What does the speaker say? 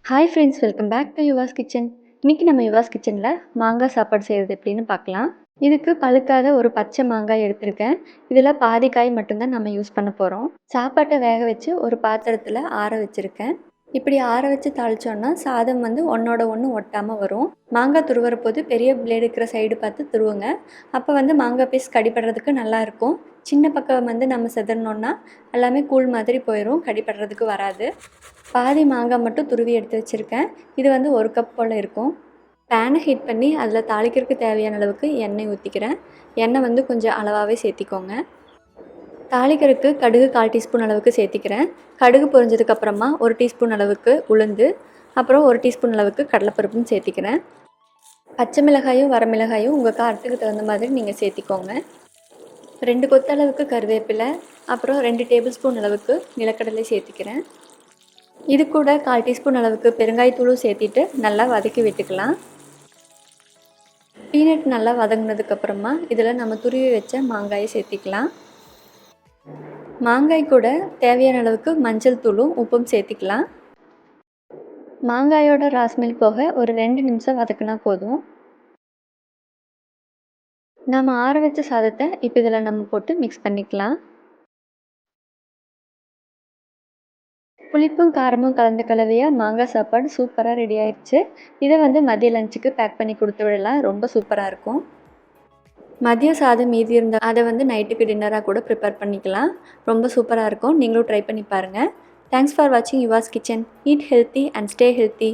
Hi friends, welcome back to Yuva's kitchen. இன்றைக்கி நம்ம யுவாஸ் கிச்சனில் மாங்காய் சாப்பாடு செய்கிறது எப்படின்னு பார்க்கலாம். இதுக்கு பழுக்காத ஒரு பச்சை மாங்காய் எடுத்திருக்கேன். இதில் பாதி காய் மட்டும்தான் நம்ம யூஸ் பண்ண போகிறோம். சாப்பாட்டை வேக வச்சு ஒரு பாத்திரத்தில் ஆற வச்சுருக்கேன். இப்படி ஆற வச்சு தாளித்தோன்னா சாதம் ஒன்றோட ஒன்று ஒட்டாமல் வரும். மாங்காய் துருவுற போது பெரிய பிளேடு இருக்கிற சைடு பார்த்து துருவுங்க. அப்போ மாங்காய் பீஸ் கடிப்படுறதுக்கு நல்லாயிருக்கும். சின்ன பக்கம் நம்ம செதறணுன்னா எல்லாமே கூழ் மாதிரி போயிடும், கடிப்படுறதுக்கு வராது. பாதி மாங்காய் மட்டும் துருவி எடுத்து வச்சுருக்கேன். இது 1 கப் போல் இருக்கும். பேனை ஹீட் பண்ணி அதில் தாளிக்கிறதுக்கு தேவையான அளவுக்கு எண்ணெய் ஊற்றிக்கிறேன். எண்ணெய் கொஞ்சம் அளவாகவே சேர்த்திக்கோங்க. தாளிக்கிறதுக்கு கடுகு 1/4 டீஸ்பூன் அளவுக்கு சேர்த்திக்கிறேன். கடுகு பொரிஞ்சதுக்கப்புறமா 1 டீஸ்பூன் அளவுக்கு உளுந்து, அப்புறம் 1 டீஸ்பூன் அளவுக்கு கடலைப்பருப்பும் சேர்த்திக்கிறேன். பச்சை மிளகாயும் வரமிளகாயும் உங்கள் காரத்துக்கு தகுந்த மாதிரி நீங்கள் சேர்த்திக்கோங்க. 2 கொத்தளவுக்கு கருவேப்பிலை, அப்புறம் 2 டேபிள் ஸ்பூன் அளவுக்கு நிலக்கடலை சேர்த்திக்கிறேன். இது கூட 1/4 டீஸ்பூன் அளவுக்கு பெருங்காயத்தூளும் சேர்த்திட்டு நல்லா வதக்கி விட்டுக்கலாம். பீனட் நல்லா வதங்கினதுக்கப்புறமா இதில் நம்ம துருவி வச்ச மாங்காயை சேர்த்திக்கலாம். மாங்காய் கூட தேவையான அளவுக்கு மஞ்சள் தூளும் உப்பும் சேர்த்திக்கலாம். மாங்காயோட ராஸ்மெல் போக ஒரு 2 நிமிஷம் வதக்குனா போதும். நம்ம ஆற வச்ச சாதத்தை இப்போ இதில் நம்ம போட்டு மிக்ஸ் பண்ணிக்கலாம். புளிப்பும் காரமும் கலந்த கலவையாக மாங்காய் சாப்பாடு சூப்பராக ரெடி ஆயிடுச்சு. இதை மதிய லஞ்சுக்கு பேக் பண்ணி கொடுத்து விடலாம். ரொம்ப சூப்பராக இருக்கும். மதிய சாதம் மீதி இருந்தால் அதை நைட்டுக்கு டின்னராக கூட ப்ரிப்பேர் பண்ணிக்கலாம். ரொம்ப சூப்பராக இருக்கும். நீங்களும் ட்ரை பண்ணி பாருங்கள். தேங்க்ஸ் ஃபார் வாட்சிங் Yuva's kitchen. Eat healthy and stay healthy.